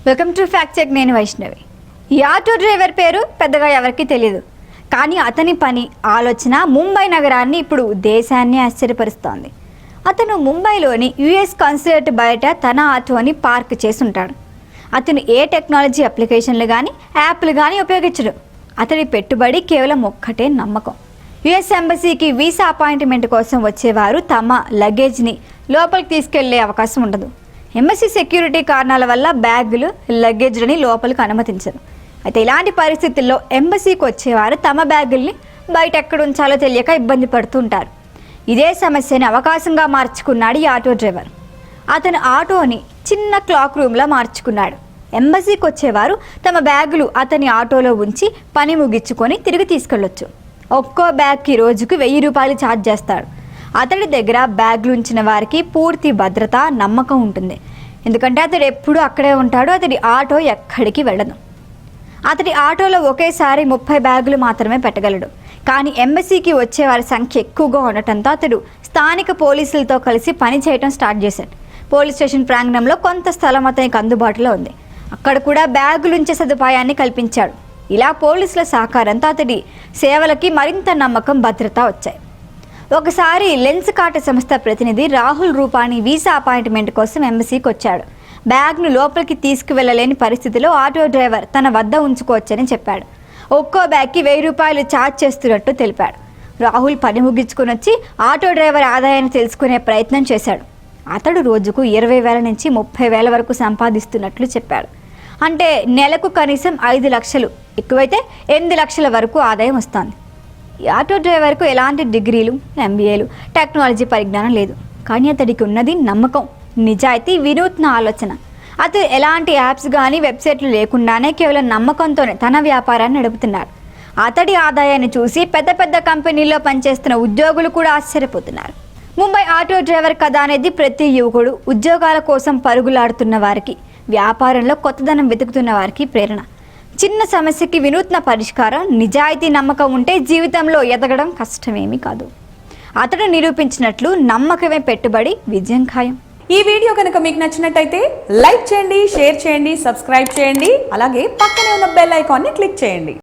Welcome to fact check. నేను వైష్ణవి. ఈ auto driver పేరు పెద్దగా ఎవరికీ తెలియదు, కానీ అతని పని ఆలోచన ముంబై నగరాన్ని ఇప్పుడు దేశాన్ని ఆశ్చర్యపరుస్తోంది. అతను ముంబైలోని యుఎస్ కాన్సులేట్ బయట తన ఆటోని పార్క్ చేసి ఉంటాడు. అతను ఏ టెక్నాలజీ అప్లికేషన్లు కానీ యాప్లు కానీ ఉపయోగించడు. అతడి పెట్టుబడి కేవలం ఒక్కటే నమ్మకం. యుఎస్ ఎంబసీకి వీసా అపాయింట్మెంట్ కోసం వచ్చేవారు తమ లగేజ్ని లోపలికి తీసుకెళ్లే అవకాశం ఉండదు. ఎంబసీ సెక్యూరిటీ కారణాల వల్ల బ్యాగులు లగేజ్లని లోపలికి అనుమతించరు. అయితే ఇలాంటి పరిస్థితుల్లో ఎంబసీకి వచ్చేవారు తమ బ్యాగుల్ని బయట ఎక్కడ ఉంచాలో తెలియక ఇబ్బంది పడుతుంటారు. ఇదే సమస్యని అవకాశంగా మార్చుకున్నాడు ఈ ఆటో డ్రైవర్. అతను ఆటోని చిన్న క్లాక్ రూమ్లో మార్చుకున్నాడు. ఎంబసీకి వచ్చేవారు తమ బ్యాగులు అతని ఆటోలో ఉంచి పని ముగించుకొని తిరిగి తీసుకెళ్ళొచ్చు. ఒక్కో బ్యాగ్కి రోజుకు 1000 రూపాయలు ఛార్జ్ చేస్తాడు. అతడి దగ్గర బ్యాగులు ఉంచిన వారికి పూర్తి భద్రత, నమ్మకం ఉంటుంది. ఎందుకంటే అతడు ఎప్పుడూ అక్కడే ఉంటాడు. అతడి ఆటో ఎక్కడికి వెళ్ళదు. అతడి ఆటోలో ఒకేసారి 30 బ్యాగులు మాత్రమే పెట్టగలడు. కానీ ఎంబసీకి వచ్చే వారి సంఖ్య ఎక్కువగా ఉండటంతో అతడు స్థానిక పోలీసులతో కలిసి పని చేయడం స్టార్ట్ చేశాడు. పోలీస్ స్టేషన్ ప్రాంగణంలో కొంత స్థలం అతనికి అందుబాటులో ఉంది. అక్కడ కూడా బ్యాగులు ఉంచే సదుపాయాన్ని కల్పించాడు. ఇలా పోలీసుల సహకారంతో అతడి సేవలకి మరింత నమ్మకం, భద్రత వచ్చాయి. ఒకసారి లెన్స్ కార్ట్ సంస్థ ప్రతినిధి రాహుల్ రూపాని వీసా అపాయింట్మెంట్ కోసం ఎంబసీకి వచ్చాడు. బ్యాగ్ను లోపలికి తీసుకువెళ్ళలేని పరిస్థితిలో ఆటో డ్రైవర్ తన వద్ద ఉంచుకోవచ్చని చెప్పాడు. ఒక్కో బ్యాగ్కి 1000 రూపాయలు ఛార్జ్ చేస్తున్నట్టు తెలిపాడు. రాహుల్ పని ముగించుకుని వచ్చి ఆటో డ్రైవర్ ఆదాయాన్ని తెలుసుకునే ప్రయత్నం చేశాడు. అతడు రోజుకు 20,000 నుంచి 30,000 వరకు సంపాదిస్తున్నట్లు చెప్పాడు. అంటే నెలకు కనీసం 5 లక్షలు, ఎక్కువైతే 8 లక్షల వరకు ఆదాయం వస్తుంది. ఈ ఆటో డ్రైవర్కు ఎలాంటి డిగ్రీలు, ఎంబీఏలు, టెక్నాలజీ పరిజ్ఞానం లేదు. కానీ అతడికి ఉన్నది నమ్మకం, నిజాయితీ, వినూత్న ఆలోచన. అతడు ఎలాంటి యాప్స్ కానీ వెబ్సైట్లు లేకుండానే కేవలం నమ్మకంతోనే తన వ్యాపారాన్ని నడుపుతున్నాడు. అతడి ఆదాయాన్ని చూసి పెద్ద పెద్ద కంపెనీల్లో పనిచేస్తున్న ఉద్యోగులు కూడా ఆశ్చర్యపోతున్నారు. ముంబై ఆటో డ్రైవర్ కథ అనేది ప్రతి యువకుడు, ఉద్యోగాల కోసం పరుగులాడుతున్న వారికి, వ్యాపారంలో కొత్తదనం వెతుకుతున్న వారికి ప్రేరణ. చిన్న సమస్యకి వినూత్న పరిష్కారం, నిజాయితీ, నమ్మకం ఉంటే జీవితంలో ఎదగడం కష్టమేమీ కాదు. అతడు నిరూపించినట్లు నమ్మకమే పెట్టుబడి, విజయం ఖాయం. ఈ వీడియో కనుక మీకు నచ్చినట్టయితే లైక్ చేయండి, షేర్ చేయండి, సబ్స్క్రైబ్ చేయండి. అలాగే పక్కనే ఉన్న బెల్ ఐకాన్ని క్లిక్ చేయండి.